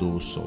200,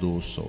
200,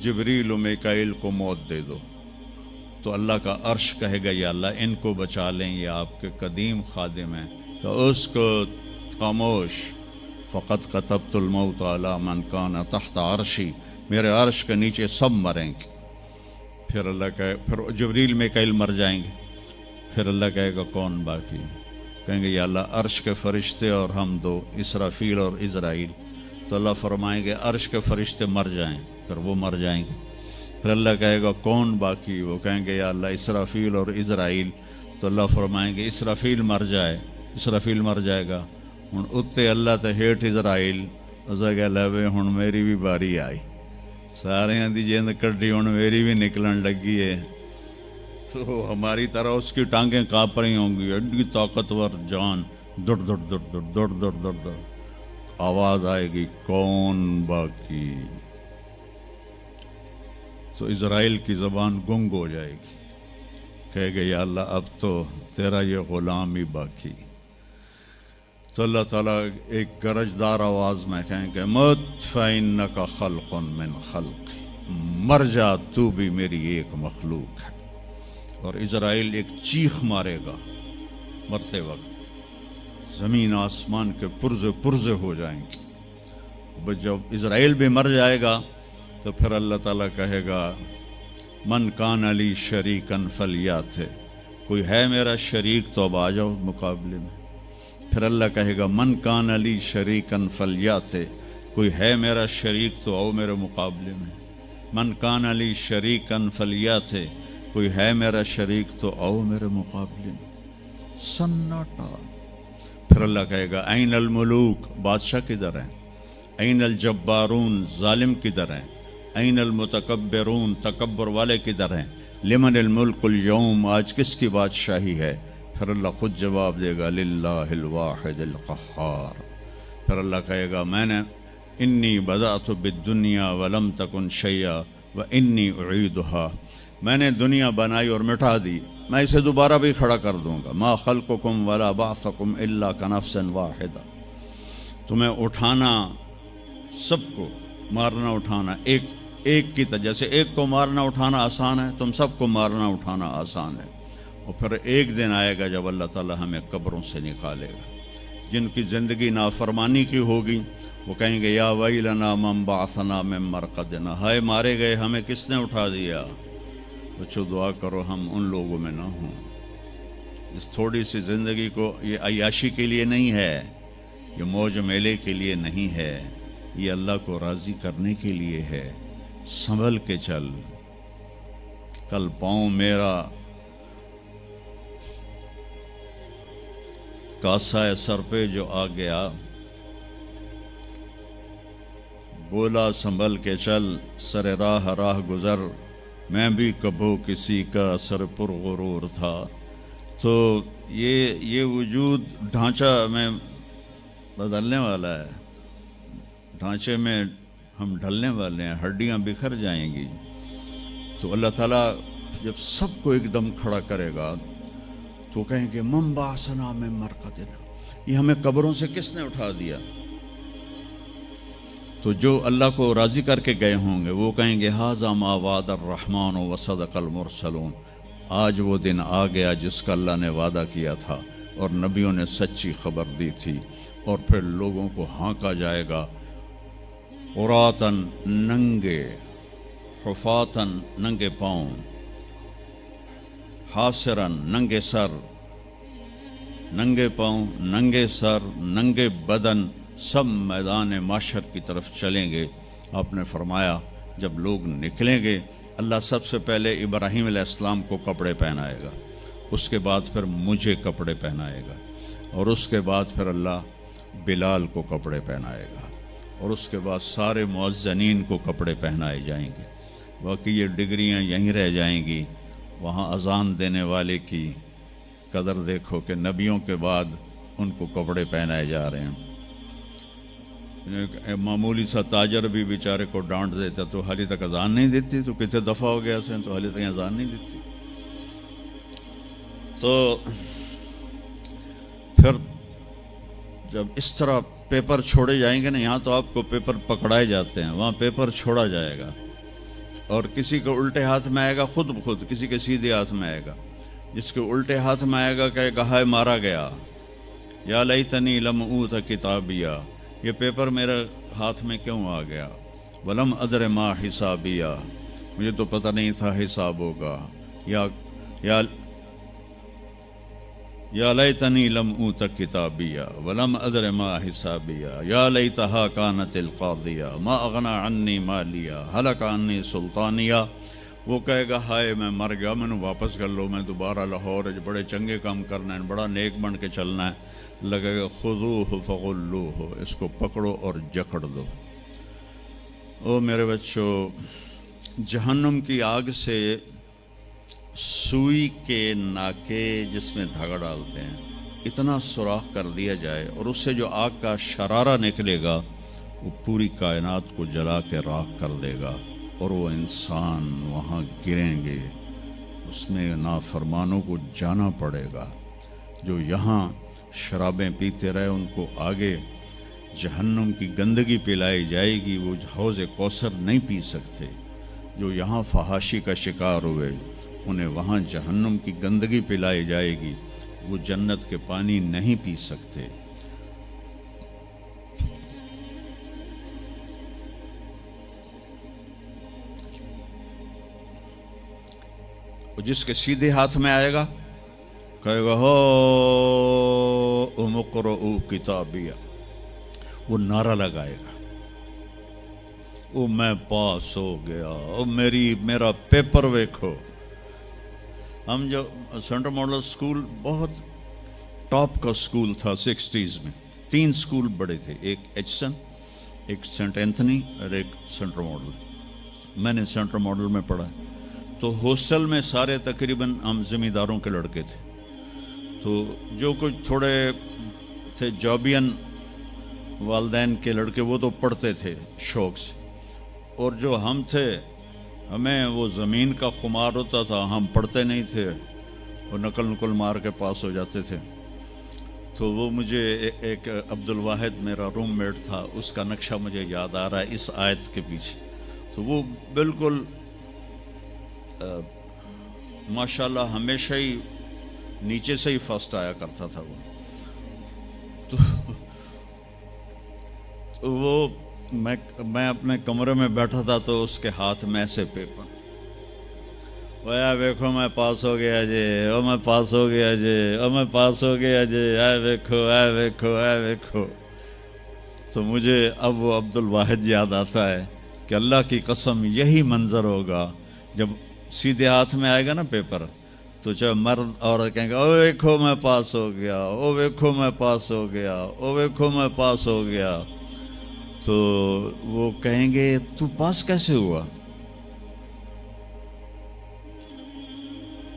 جبریل و میکائیل کو موت دے دو، تو اللہ کا عرش کہے گا یا اللہ ان کو بچا لیں، یہ آپ کے قدیم خادم ہیں، تو اس کو خاموش، فقط کتبت الموت علی من کان تحت عرشی، میرے عرش کے نیچے سب مریں گے۔ پھر اللہ کہے، پھر جبریل میکائیل مر جائیں گے، پھر اللہ کہے گا کون باقی؟ کہیں گے یا اللہ عرش کے فرشتے اور ہم دو، اسرافیل اور عزرائیل۔ تو اللہ فرمائیں گے عرش کے فرشتے مر جائیں، پھر وہ مر جائیں گے۔ پھر اللہ کہے گا کون باقی؟ وہ کہیں گے یا اللہ اسرافیل اور عزرائیل۔ تو اللہ فرمائیں گے اسرافیل مر جائے، اسرافیل مر جائے گا، ہن اتے اللہ تے ہیٹھ عزرائیل، اسا کہ لے ہن میری بھی باری آئی، سارے دی جیند کڈی ہن میری بھی نکلن لگی ہے۔ تو ہماری طرح اس کی ٹانگیں کانپ رہی ہوں گی، ایڈی طاقتور جان، دڑ دڑ دڑ دڑ دڑ دڑ دڑ دڑ، آواز آئے گی کون باقی؟ تو اسرائیل کی زبان گنگ ہو جائے گی، کہے گے یا اللہ اب تو تیرا یہ غلام ہی باقی۔ تو اللہ تعالیٰ ایک گرجدار آواز میں کہیں گے مت فإنک خلق من خلق، مر جا تو بھی میری ایک مخلوق ہے۔ اور اسرائیل ایک چیخ مارے گا مرتے وقت، زمین آسمان کے پرزے پرزے ہو جائیں گے۔ جب اسرائیل بھی مر جائے گا تو پھر اللہ تعالیٰ کہے گا من کان علی شریکن فلیات، کوئی ہے میرا شریک تو اب آ جاؤ مقابلے میں۔ پھر اللہ کہے گا من کان علی شریکن فلیات، کوئی ہے میرا شریک تو آؤ میرے مقابلے میں۔ من کان علی شریکن فلیات، کوئی ہے میرا شریک تو آؤ میرے مقابلے میں۔ سناٹا۔ پھر اللہ کہے گا این الملوک، بادشاہ کدھر ہیں؟ این الجبارون، ظالم کدھر ہیں؟ این المتکبرون، تکبر والے کدھر ہیں؟ لمن الملک اليوم، آج کس کی بادشاہی ہے؟ پھر اللہ خود جواب دے گا للہ الواحد القہار۔ پھر اللہ کہے گا میں نے انی بدأت بالدنیا ولم تکن شیئا وانی اعیدها، میں نے دنیا بنائی اور مٹا دی، میں اسے دوبارہ بھی کھڑا کر دوں گا۔ ما خلقکم ولا بعثکم الا کنفس واحدہ، تمہیں اٹھانا، سب کو مارنا اٹھانا ایک کی طرح، جیسے ایک کو مارنا اٹھانا آسان ہے، تم سب کو مارنا اٹھانا آسان ہے۔ اور پھر ایک دن آئے گا جب اللہ تعالیٰ ہمیں قبروں سے نکالے گا۔ جن کی زندگی نافرمانی کی ہوگی وہ کہیں گے یا ویلنا من بعثنا من مرقدنا، ہائے مارے گئے ہمیں کس نے اٹھا دیا؟ بچو دعا کرو ہم ان لوگوں میں نہ ہوں۔ اس تھوڑی سی زندگی کو یہ عیاشی کے لیے نہیں ہے، یہ موج میلے کے لیے نہیں ہے، یہ اللہ کو راضی کرنے کے لیے ہے۔ سنبھل کے چل، کل پاؤں میرا کاسا سر پہ جو آ گیا، بولا سنبھل کے چل سر راہ راہ گزر، میں بھی کبھو کسی کا سر پر غرور تھا۔ تو یہ وجود ڈھانچہ میں بدلنے والا ہے، ڈھانچے میں ہم ڈھلنے والے ہیں، ہڈیاں بکھر جائیں گی۔ تو اللہ تعالیٰ جب سب کو ایک دم کھڑا کرے گا تو کہیں گے من بعثنا من مرقدنا، یہ ہمیں قبروں سے کس نے اٹھا دیا؟ تو جو اللہ کو راضی کر کے گئے ہوں گے وہ کہیں گے ھذا ما وعد الرحمن وصدق المرسلون، آج وہ دن آ گیا جس کا اللہ نے وعدہ کیا تھا اور نبیوں نے سچی خبر دی تھی۔ اور پھر لوگوں کو ہانکا جائے گا عراۃً، ننگے، حفاتً، ننگے پاؤں، حاسراً، ننگے سر، ننگے پاؤں، ننگے سر، ننگے بدن، سب میدان معاشر کی طرف چلیں گے۔ آپ نے فرمایا جب لوگ نکلیں گے اللہ سب سے پہلے ابراہیم علیہ السلام کو کپڑے پہنائے گا، اس کے بعد پھر مجھے کپڑے پہنائے گا، اور اس کے بعد پھر اللہ بلال کو کپڑے پہنائے گا، اور اس کے بعد سارے مؤذنین کو کپڑے پہنائے جائیں گے۔ باقی یہ ڈگریاں یہیں رہ جائیں گی۔ وہاں اذان دینے والے کی قدر دیکھو کہ نبیوں کے بعد ان کو کپڑے پہنائے جا رہے ہیں۔ معمولی سا تاجر بھی بیچارے کو ڈانٹ دیتا تو حالی تک اذان نہیں دیتی، تو کتنے دفعہ ہو گیا سے تو حالی تک اذان نہیں دیتی۔ تو پھر جب اس طرح پیپر چھوڑے جائیں گے نا، یہاں تو آپ کو پیپر پکڑائے جاتے ہیں، وہاں پیپر چھوڑا جائے گا۔ اور کسی کے الٹے ہاتھ میں آئے گا خود بخود، کسی کے سیدھے ہاتھ میں آئے گا. جس کے الٹے ہاتھ میں آئے گا کہے گا ہائے مارا گیا، یا لیتنی لم اوت کتابیہ، یہ پیپر میرے ہاتھ میں کیوں آ گیا، ولم ادر ما حسابیہ، مجھے تو پتہ نہیں تھا حساب ہوگا، یا لیتنی لم اوت کتابیہ ولم ادر ما حسابیہ، یا لیتہا کانت القاضیہ ما اغنی عنی مالیہ ہلک عنی سلطانیہ. وہ کہے گا ہائے میں مر گیا، میں نے واپس کر لو، میں دوبارہ لاہور بڑے چنگے کام کرنا ہے، بڑا نیک بن کے چلنا ہے. لگے گا خذوہ فغلوہ، اس کو پکڑو اور جکڑ دو. او میرے بچوں، جہنم کی آگ سے سوئی کے ناکے جس میں دھاگا ڈالتے ہیں اتنا سوراخ کر دیا جائے اور اس سے جو آگ کا شرارہ نکلے گا وہ پوری کائنات کو جلا کے راکھ کر دے گا، اور وہ انسان وہاں گریں گے، اس میں نافرمانوں کو جانا پڑے گا. جو یہاں شرابیں پیتے رہے ان کو آگے جہنم کی گندگی پلائی جائے گی، وہ حوض کوثر نہیں پی سکتے. جو یہاں فحاشی کا شکار ہوئے انہیں وہاں جہنم کی گندگی پلائی جائے گی، وہ جنت کے پانی نہیں پی سکتے. جس کے سیدھے ہاتھ میں آئے گا کہے گا ہو اقرؤ کتابیہ، وہ نعرہ لگائے گا، او میں پاس ہو گیا، او میرا پیپر ویکھو. ہم جو سینٹرل ماڈل سکول بہت ٹاپ کا سکول تھا 60s میں، 3 سکول بڑے تھے، ایک ایچسن، ایک سینٹ اینتھنی اور ایک سینٹرل ماڈل. میں نے سینٹرل ماڈل میں پڑھا، تو ہاسٹل میں سارے تقریباً ہم زمینداروں کے لڑکے تھے. تو جو کچھ تھوڑے تھے جابین والدین کے لڑکے وہ تو پڑھتے تھے شوق سے، اور جو ہم تھے ہمیں وہ زمین کا خمار ہوتا تھا، ہم پڑھتے نہیں تھے، وہ نقل مار کے پاس ہو جاتے تھے. تو وہ مجھے ایک عبد الواحد میرا روم میٹ تھا، اس کا نقشہ مجھے یاد آ رہا ہے اس آیت کے پیچھے. تو وہ بالکل ماشاءاللہ ہمیشہ ہی نیچے سے ہی فرسٹ آیا کرتا تھا. تو وہ میں اپنے کمرے میں بیٹھا تھا تو اس کے ہاتھ میں ایسے پیپر، ویکھو میں پاس ہو گیا جی، او میں پاس ہو گیا جی، او میں پاس ہو گیا جی، اے ویکھو اے ویکھو اے ویکھو. تو مجھے اب وہ عبد الواحد یاد آتا ہے کہ اللہ کی قسم یہی منظر ہوگا جب سیدھے ہاتھ میں آئے گا نا پیپر، تو چاہے مرد عورت کہیں گے او ویکھو میں پاس ہو گیا، او ویکھو میں پاس ہو گیا، او ویکھو میں پاس ہو گیا. تو وہ کہیں گے تو پاس کیسے ہوا؟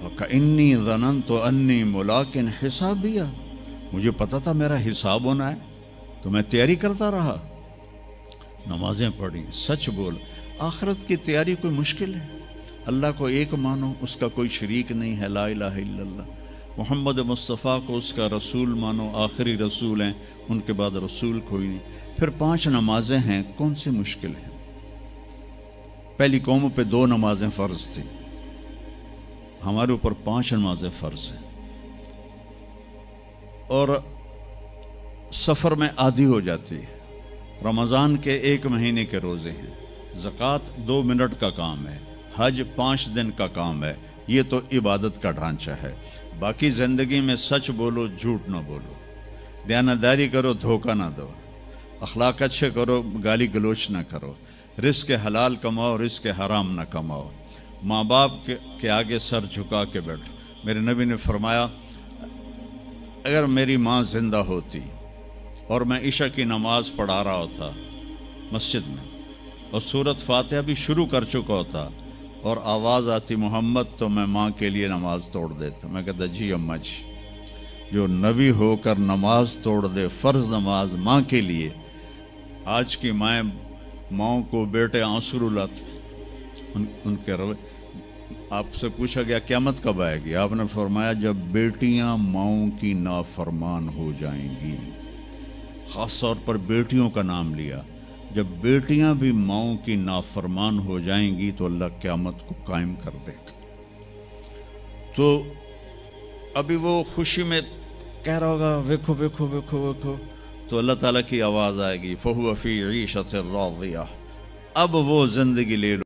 وَكَإِنِّي ظَنَنْتُ أَنِّي مُلَاقٍ حِسَابِيَّ، مجھے پتا تھا میرا حساب ہونا ہے تو میں تیاری کرتا رہا، نمازیں پڑھی، سچ بول. آخرت کی تیاری کوئی مشکل ہے؟ اللہ کو ایک مانو، اس کا کوئی شریک نہیں ہے، لا الہ الا اللہ. محمد مصطفیٰ کو اس کا رسول مانو، آخری رسول ہیں، ان کے بعد رسول کوئی نہیں. پھر 5 نمازیں ہیں، کون سی مشکل ہیں؟ پہلی قوموں پہ 2 نمازیں فرض تھی، ہمارے اوپر 5 نمازیں فرض ہیں. اور سفر میں عادی ہو جاتی ہے. رمضان کے 1 مہینے کے روزے ہیں، زکوٰۃ 2 منٹ کا کام ہے، حج 5 دن کا کام ہے. یہ تو عبادت کا ڈھانچہ ہے. باقی زندگی میں سچ بولو، جھوٹ نہ بولو، دیانتداری کرو، دھوکہ نہ دو، اخلاق اچھے کرو، گالی گلوچ نہ کرو، رزق حلال کماؤ، رزق حرام نہ کماؤ، ماں باپ کے آگے سر جھکا کے بیٹھو. میرے نبی نے فرمایا اگر میری ماں زندہ ہوتی اور میں عشاء کی نماز پڑھا رہا ہوتا مسجد میں اور سورۃ فاتحہ بھی شروع کر چکا ہوتا اور آواز آتی محمد، تو میں ماں کے لیے نماز توڑ دیتا. میں کہتا جی اماں جی، جو نبی ہو کر نماز توڑ دے، فرض نماز ماں کے لیے. آج کی ماؤں کو بیٹے آنسو رلاتے ان کے روے. آپ سے پوچھا گیا قیامت کب آئے گی؟ آپ نے فرمایا جب بیٹیاں ماؤں کی نافرمان ہو جائیں گی. خاص طور پر بیٹیوں کا نام لیا. جب بیٹیاں بھی ماؤں کی نافرمان ہو جائیں گی تو اللہ قیامت کو قائم کر دے گا۔ تو ابھی وہ خوشی میں کہہ رہا ہوگا ویکھو ویکھو ویکھو ویکھو، تو اللہ تعالیٰ کی آواز آئے گی فَهُوَ فِي عِيشَةٍ رَاضِيَةٍ، اب وہ زندگی لے لو